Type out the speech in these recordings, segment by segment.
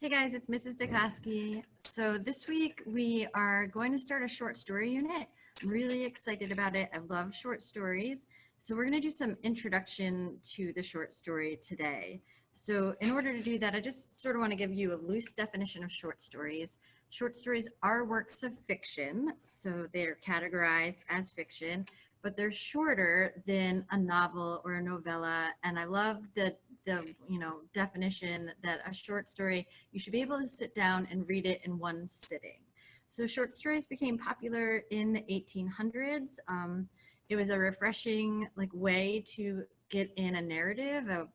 Hey guys, it's Mrs. Dukoski. So this week we are going to start a short story unit. I'm really excited about it. I love short stories. So we're going to do some introduction to the short story today. So in order to do that, I just sort of want to give you a loose definition of short stories. Short stories are works of fiction, so they're categorized as fiction, but they're shorter than a novel or a novella. And I love the definition that a short story, you should be able to sit down and read it in one sitting. So short stories became popular in the 1800s. It was a refreshing way to get in a narrative, a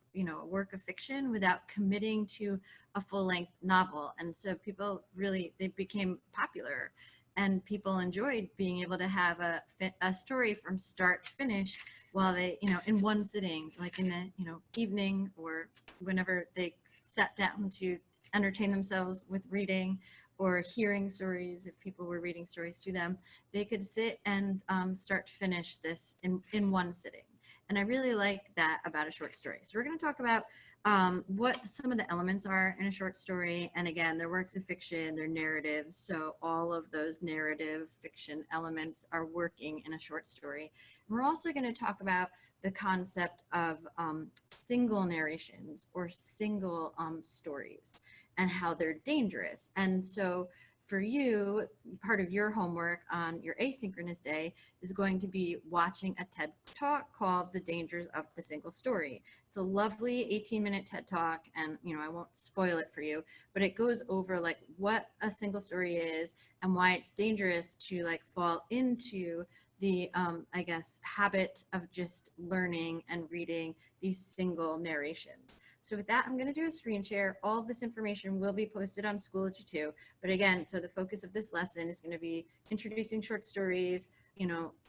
work of fiction without committing to a full-length novel. And so people really, they became popular and people enjoyed being able to have a story from start to finish while they, in one sitting, like in the, evening or whenever they sat down to entertain themselves with reading or hearing stories. If people were reading stories to them, they could sit and start to finish this in one sitting. And I really like that about a short story. So we're going to talk about what some of the elements are in a short story. And again, they're works of fiction, they're narratives. So all of those narrative fiction elements are working in a short story. And we're also going to talk about the concept of single narrations or single stories and how they're dangerous. And so for you, part of your homework on your asynchronous day is going to be watching a TED Talk called The Dangers of the Single Story. It's a lovely 18-minute TED Talk, and I won't spoil it for you, but it goes over what a single story is and why it's dangerous to fall into the habit of just learning and reading these single narrations. So with that, I'm going to do a screen share. All of this information will be posted on Schoology too. But again, so the focus of this lesson is going to be introducing short stories,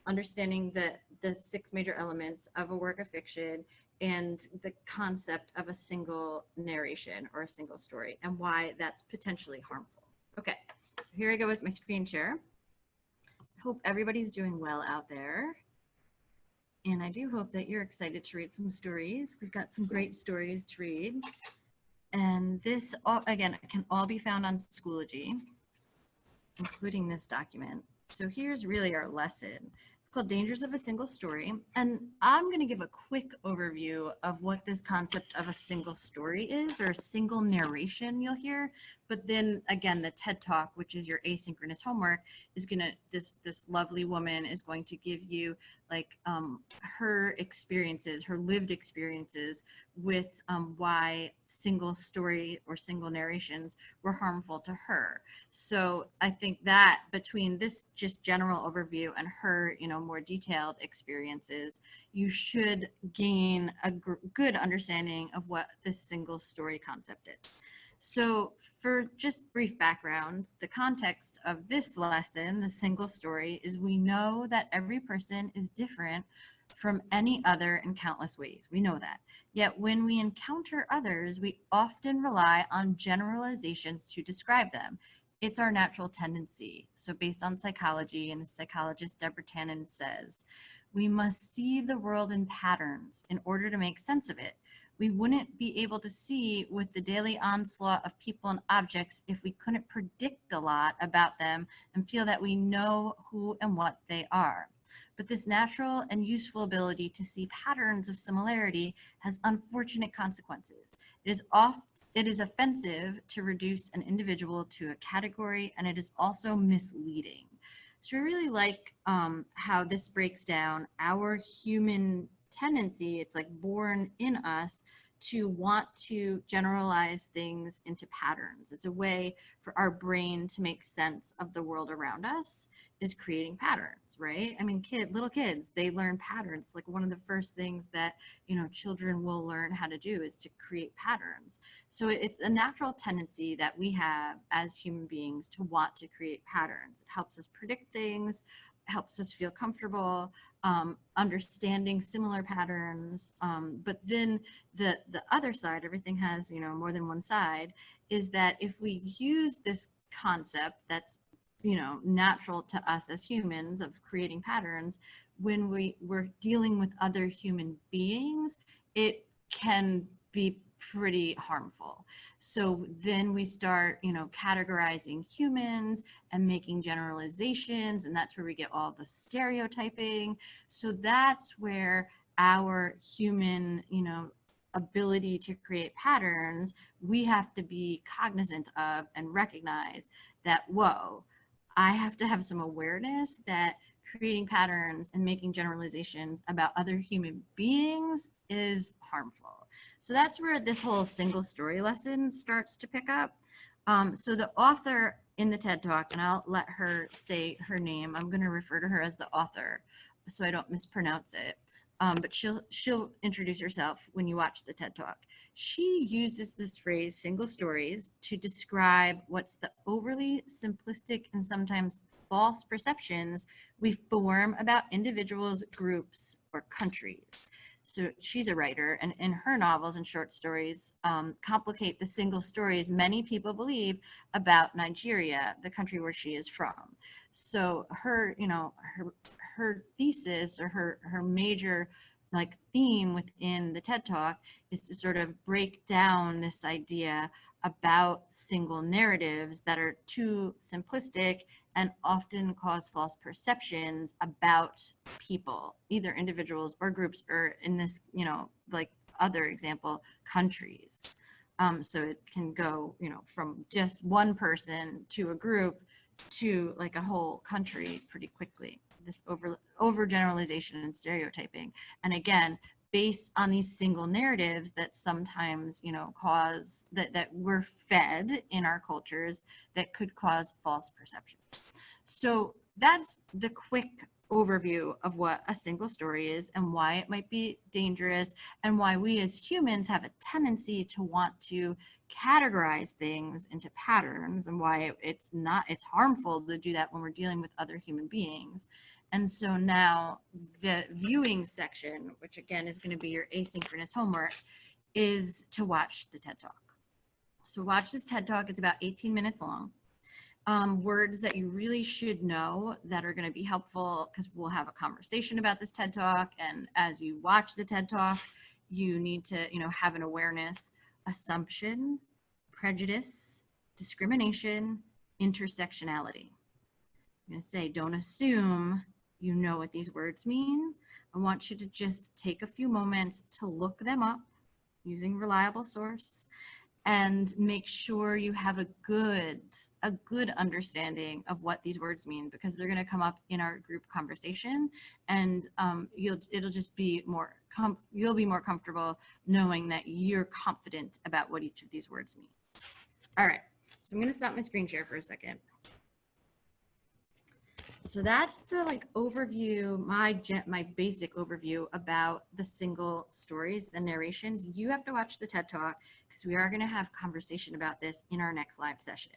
understanding the 6 major elements of a work of fiction and the concept of a single narration or a single story and why that's potentially harmful. Okay, so here I go with my screen share. Hope everybody's doing well out there. And I do hope that you're excited to read some stories. We've got some great stories to read. And this, again, can all be found on Schoology, including this document. So here's really our lesson. It's called Dangers of a Single Story. And I'm going to give a quick overview of what this concept of a single story is, or a single narration you'll hear. But then again, the TED Talk, which is your asynchronous homework, is going to, this lovely woman is going to give you her experiences, her lived experiences with why single story or single narrations were harmful to her. So I think that between this just general overview and her, more detailed experiences, you should gain a good understanding of what this single story concept is. So for just brief background, the context of this lesson, the single story, is we know that every person is different from any other in countless ways. We know that. Yet when we encounter others, we often rely on generalizations to describe them. It's our natural tendency. So based on psychology, and the psychologist Deborah Tannen says, we must see the world in patterns in order to make sense of it. We wouldn't be able to see with the daily onslaught of people and objects if we couldn't predict a lot about them and feel that we know who and what they are. But this natural and useful ability to see patterns of similarity has unfortunate consequences. It is offensive to reduce an individual to a category, and it is also misleading. So I really like how this breaks down our human tendency. It's born in us to want to generalize things into patterns. It's a way for our brain to make sense of the world around us, is creating patterns, right? I mean, little kids, they learn patterns. One of the first things that, children will learn how to do is to create patterns. So it's a natural tendency that we have as human beings to want to create patterns. It helps us predict things, helps us feel comfortable, understanding similar patterns. But then the other side, everything has, more than one side, is that if we use this concept that's, natural to us as humans of creating patterns, when we're dealing with other human beings, it can be pretty harmful. So then we start, categorizing humans and making generalizations, and that's where we get all the stereotyping. So that's where our human, ability to create patterns, we have to be cognizant of and recognize that, whoa, I have to have some awareness that creating patterns and making generalizations about other human beings is harmful. So that's where this whole single story lesson starts to pick up. So the author in the TED Talk, and I'll let her say her name, I'm going to refer to her as the author so I don't mispronounce it. But she'll introduce herself when you watch the TED Talk. She uses this phrase, single stories, to describe what's the overly simplistic and sometimes false perceptions we form about individuals, groups, or countries. So she's a writer, and in her novels and short stories complicate the single stories many people believe about Nigeria, the country where she is from. So her thesis, or her major theme within the TED Talk, is to sort of break down this idea about single narratives that are too simplistic and often cause false perceptions about people, either individuals or groups, or in this, other example, countries. So it can go, from just one person to a group to a whole country pretty quickly. This overgeneralization and stereotyping. And again, based on these single narratives that sometimes, cause that we're fed in our cultures that could cause false perceptions. So that's the quick overview of what a single story is and why it might be dangerous, and why we as humans have a tendency to want to categorize things into patterns, and why it's harmful to do that when we're dealing with other human beings. And so now the viewing section, which again is going to be your asynchronous homework, is to watch the TED Talk. So watch this TED Talk. It's about 18 minutes long. Words that you really should know that are going to be helpful, because we'll have a conversation about this TED Talk. And as you watch the TED Talk, you need to, have an awareness: assumption, prejudice, discrimination, intersectionality. I'm going to say, don't assume you know what these words mean. I want you to just take a few moments to look them up using reliable source, and make sure you have a good understanding of what these words mean, because they're going to come up in our group conversation, and it'll just be you'll be more comfortable knowing that you're confident about what each of these words mean. All right, so I'm going to stop my screen share for a second. So that's the overview, my basic overview about the single stories, the narrations. You have to watch the TED Talk, because we are going to have conversation about this in our next live session.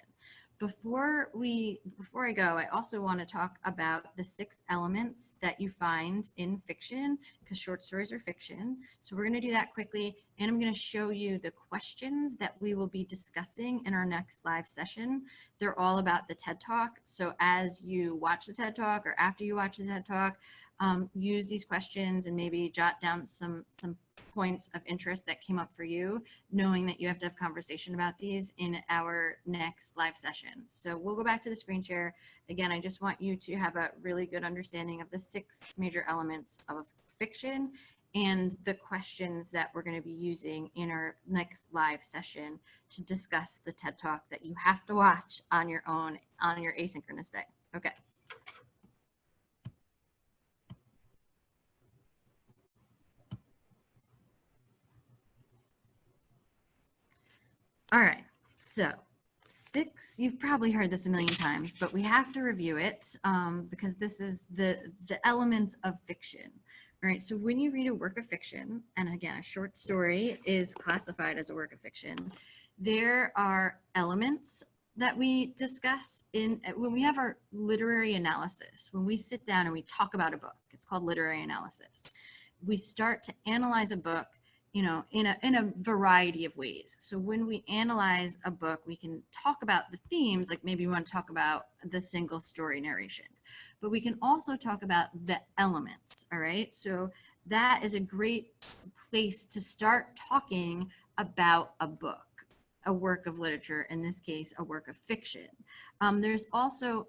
Before I go, I also want to talk about the 6 elements that you find in fiction, because short stories are fiction. So we're going to do that quickly, and I'm going to show you the questions that we will be discussing in our next live session. They're all about the TED Talk. So as you watch the TED Talk, or after you watch the TED Talk, use these questions and maybe jot down some points of interest that came up for you, knowing that you have to have conversation about these in our next live session. So we'll go back to the screen share. Again, I just want you to have a really good understanding of the 6 major elements of fiction and the questions that we're going to be using in our next live session to discuss the TED Talk that you have to watch on your own on your asynchronous day. Okay. All right, so 6, you've probably heard this a million times, but we have to review it because this is the elements of fiction. All right, so when you read a work of fiction, and again, a short story is classified as a work of fiction, there are elements that we discuss when we have our literary analysis. When we sit down and we talk about a book, it's called literary analysis. We start to analyze a book, in a variety of ways. So when we analyze a book, we can talk about the themes, like maybe we want to talk about the single story narration, but we can also talk about the elements. All right, so that is a great place to start talking about a book, a work of literature, in this case, a work of fiction. There's also,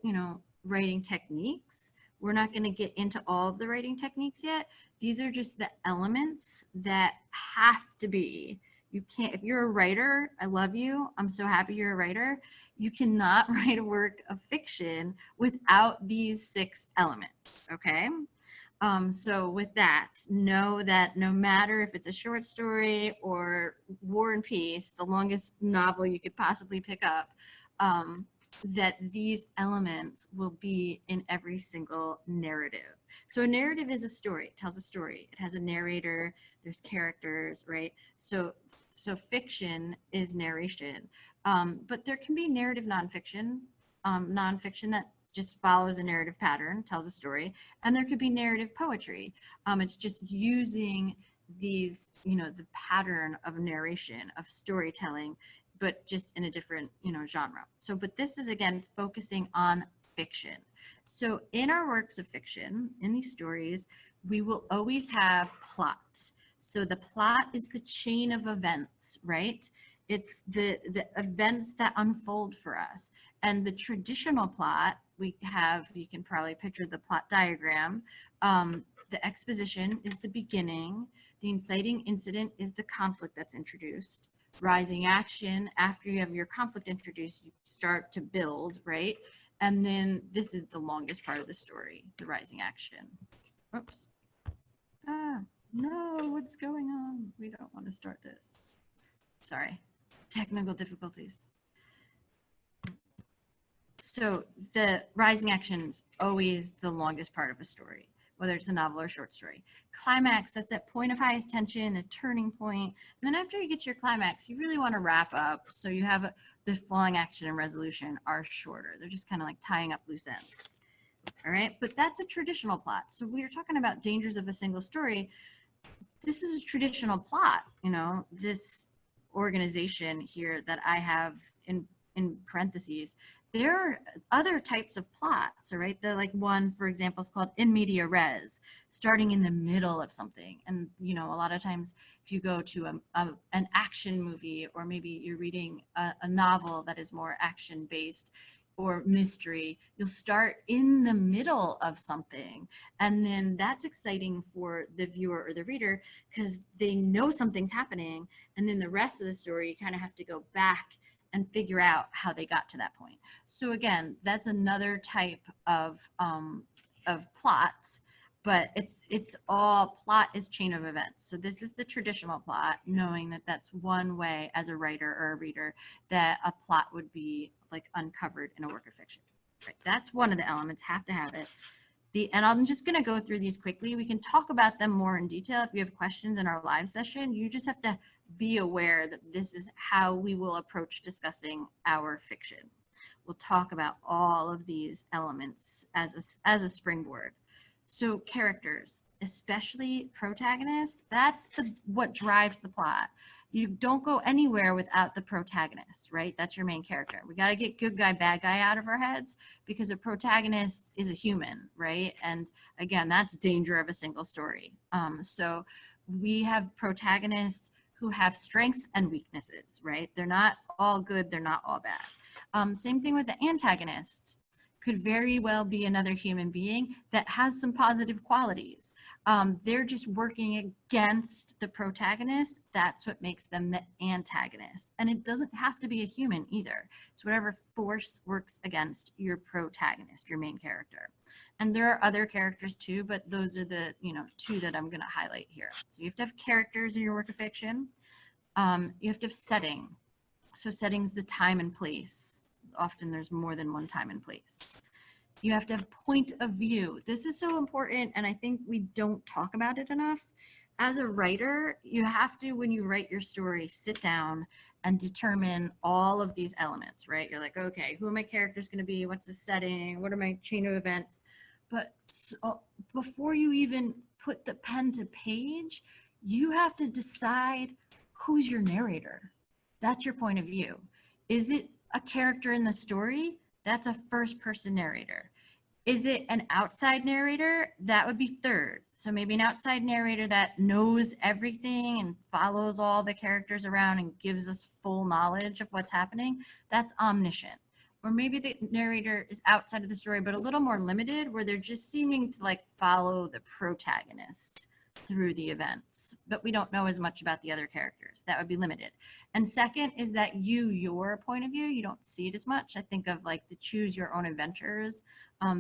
writing techniques. We're not going to get into all of the writing techniques yet. These are just the elements that have to be. You can't, if you're a writer, I love you. I'm so happy you're a writer. You cannot write a work of fiction without these 6 elements, okay? So with that, know that no matter if it's a short story or War and Peace, the longest novel you could possibly pick up, that these elements will be in every single narrative. So a narrative is a story, it tells a story. It has a narrator, there's characters, right? So fiction is narration, but there can be narrative nonfiction, nonfiction that just follows a narrative pattern, tells a story, and there could be narrative poetry. It's just using these, the pattern of narration, of storytelling, but just in a different, genre. So, but this is again focusing on fiction. So in our works of fiction, in these stories, we will always have plot. So the plot is the chain of events, right? It's the events that unfold for us. And the traditional plot, we have, you can probably picture the plot diagram. The exposition is the beginning. The inciting incident is the conflict that's introduced. Rising action, after you have your conflict introduced, you start to build, right? And then this is the longest part of the story, the rising action. Oops. No, what's going on? We don't want to start this. Sorry, technical difficulties. So the rising action is always the longest part of a story, whether it's a novel or short story. Climax, that's that point of highest tension, a turning point. And then after you get to your climax, you really want to wrap up. So you have the falling action and resolution are shorter. They're just kind of like tying up loose ends. All right, but that's a traditional plot. So we are talking about dangers of a single story. This is a traditional plot, this organization here that I have in parentheses. There are other types of plots, all right? The like one, for example, is called in media res, starting in the middle of something. And, a lot of times if you go to an action movie, or maybe you're reading a novel that is more action based or mystery, you'll start in the middle of something. And then that's exciting for the viewer or the reader because they know something's happening. And then the rest of the story, you kind of have to go back and figure out how they got to that point. So again, that's another type of plots, but it's all plot is chain of events. So this is the traditional plot, knowing that that's one way as a writer or a reader that a plot would be like uncovered in a work of fiction. Right? That's one of the elements, have to have it. And I'm just going to go through these quickly. We can talk about them more in detail if you have questions in our live session. You just have to be aware that this is how we will approach discussing our fiction. We'll talk about all of these elements as a springboard. So characters, especially protagonists, that's what drives the plot. You don't go anywhere without the protagonist, right? That's your main character. We got to get good guy, bad guy out of our heads because a protagonist is a human, right? And again, that's danger of a single story. So we have protagonists who have strengths and weaknesses, right? They're not all good, they're not all bad. Same thing with the antagonist. Could very well be another human being that has some positive qualities. They're just working against the protagonist. That's what makes them the antagonist. And it doesn't have to be a human either. It's whatever force works against your protagonist, your main character. And there are other characters too, but those are the 2 that I'm going to highlight here. So you have to have characters in your work of fiction. You have to have setting. So setting's the time and place. Often there's more than one time and place. You have to have point of view. This is so important, and I think we don't talk about it enough. As a writer, you have to, when you write your story, sit down and determine all of these elements, right? You're like, okay, who are my characters going to be? What's the setting? What are my chain of events? But so, before you even put the pen to page, you have to decide who's your narrator. That's your point of view. Is it a character in the story? That's a first person narrator. Is it an outside narrator? That would be third. So maybe an outside narrator that knows everything and follows all the characters around and gives us full knowledge of what's happening. That's omniscient. Or maybe the narrator is outside of the story, but a little more limited, where they're just seeming to like follow the protagonist through the events, but we don't know as much about the other characters. That would be limited. And second is that your point of view, you don't see it as much. I think of like the choose your own adventures.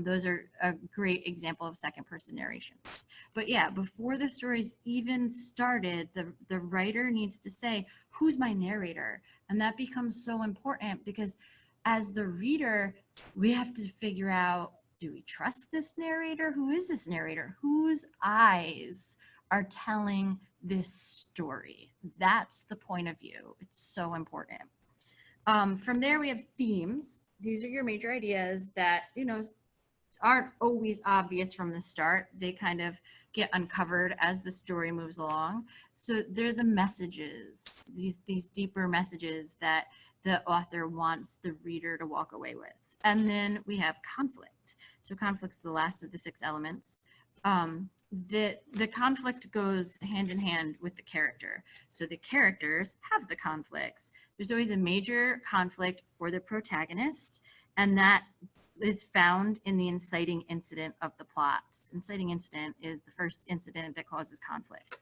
Those are a great example of second person narrations. But yeah, before the story's even started, the writer needs to say, who's my narrator? And that becomes so important because as the reader, we have to figure out, do we trust this narrator? Who is this narrator? Whose eyes are telling this story? That's the point of view. It's so important. From there, we have themes. These are your major ideas that, aren't always obvious from the start. They kind of get uncovered as the story moves along. So they're the messages, these deeper messages that the author wants the reader to walk away with. And then we have conflict. So conflict's the last of the 6 elements. The conflict goes hand in hand with the character. So the characters have the conflicts. There's always a major conflict for the protagonist, and that is found in the inciting incident of the plot. Inciting incident is the first incident that causes conflict.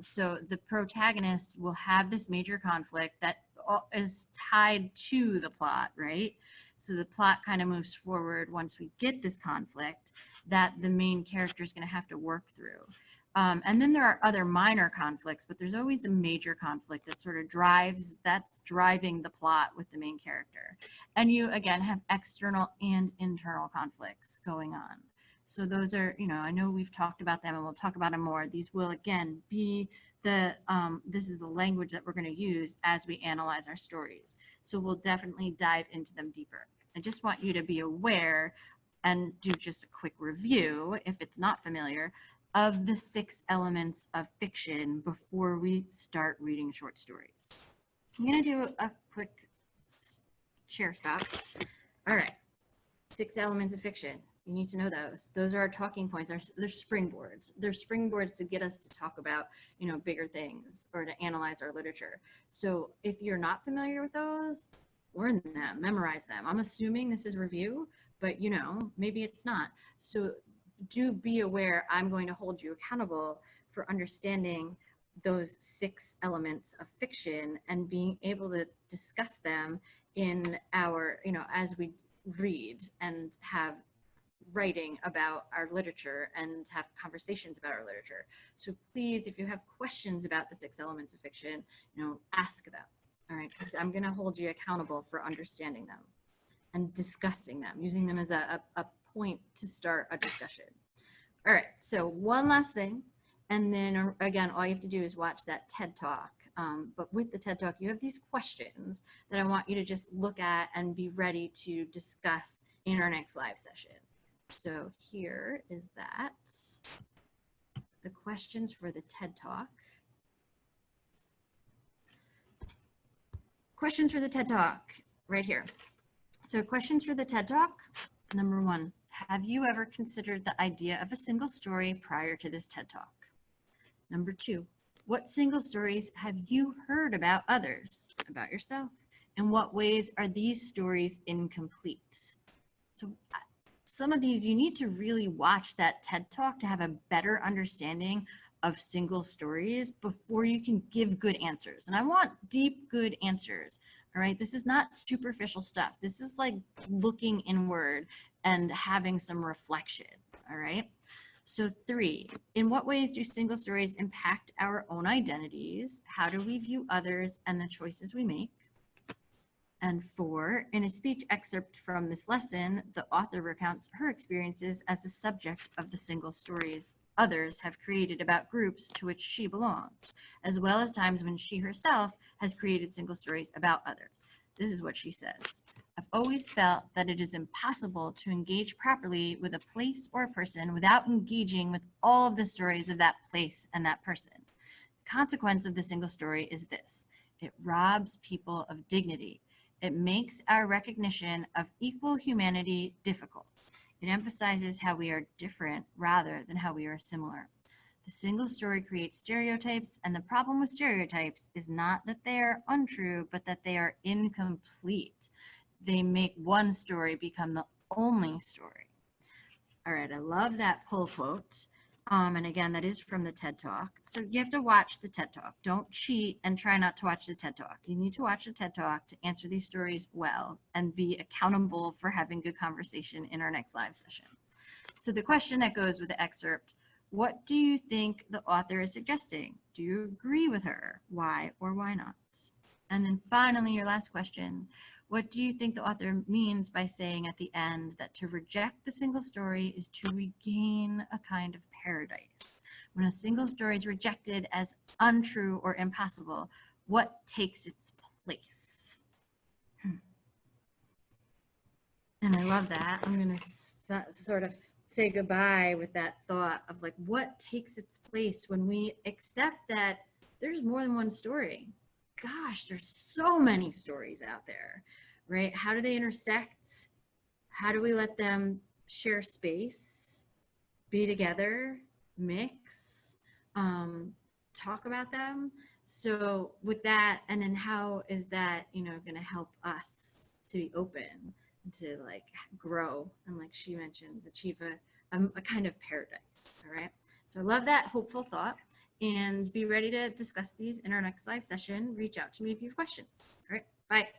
So the protagonist will have this major conflict that is tied to the plot, right? So the plot kind of moves forward once we get this conflict that the main character is going to have to work through. And then there are other minor conflicts, but there's always a major conflict that sort of that's driving the plot with the main character. And you, again, have external and internal conflicts going on. So those are, I know we've talked about them and we'll talk about them more. These will, again, be this is the language that we're going to use as we analyze our stories. So we'll definitely dive into them deeper. I just want you to be aware and do just a quick review, if it's not familiar, of the 6 elements of fiction before we start reading short stories. I'm going to do a quick share stop. All right. 6 elements of fiction. You need to know those. Those are our talking points. They're springboards. They're springboards to get us to talk about, bigger things or to analyze our literature. So if you're not familiar with those, learn them, memorize them. I'm assuming this is review, but maybe it's not. So do be aware I'm going to hold you accountable for understanding those 6 elements of fiction and being able to discuss them in our, as we read and have writing about our literature and have conversations about our literature. So please, if you have questions about the 6 elements of fiction, ask them. All right, because I'm going to hold you accountable for understanding them and discussing them, using them as a point to start a discussion. All right, so one last thing. And then again, all you have to do is watch that TED Talk. But with the TED Talk, you have these questions that I want you to just look at and be ready to discuss in our next live session. So here is that. The questions for the TED Talk. Questions for the TED Talk, right here. So questions for the TED Talk. Number 1, have you ever considered the idea of a single story prior to this TED Talk? Number 2, what single stories have you heard about others, about yourself? In what ways are these stories incomplete? So some of these, you need to really watch that TED Talk to have a better understanding of single stories before you can give good answers. And I want deep, good answers. All right. This is not superficial stuff. This is like looking inward and having some reflection. All right. So 3, in what ways do single stories impact our own identities? How do we view others and the choices we make? And 4, in a speech excerpt from this lesson, the author recounts her experiences as the subject of the single stories others have created about groups to which she belongs, as well as times when she herself has created single stories about others. This is what she says. I've always felt that it is impossible to engage properly with a place or a person without engaging with all of the stories of that place and that person. The consequence of the single story is this: it robs people of dignity. It makes our recognition of equal humanity difficult. It emphasizes how we are different rather than how we are similar. The single story creates stereotypes, and the problem with stereotypes is not that they are untrue, but that they are incomplete. They make one story become the only story. All right, I love that pull quote. And again, that is from the TED Talk. So you have to watch the TED Talk. Don't cheat and try not to watch the TED Talk. You need to watch the TED Talk to answer these stories well and be accountable for having good conversation in our next live session. So the question that goes with the excerpt, what do you think the author is suggesting? Do you agree with her? Why or why not? And then finally, your last question, what do you think the author means by saying at the end that to reject the single story is to regain a kind of paradise? When a single story is rejected as untrue or impossible, what takes its place? And I love that. I'm going to sort of say goodbye with that thought of like what takes its place when we accept that there's more than one story. Gosh, there's so many stories out there, right? How do they intersect? How do we let them share space, be together, mix, talk about them? So with that, and then how is that, going to help us to be open, to like grow, and like she mentions, achieve a kind of paradise. All right. So I love that hopeful thought, and be ready to discuss these in our next live session. Reach out to me if you have questions. All right. Bye.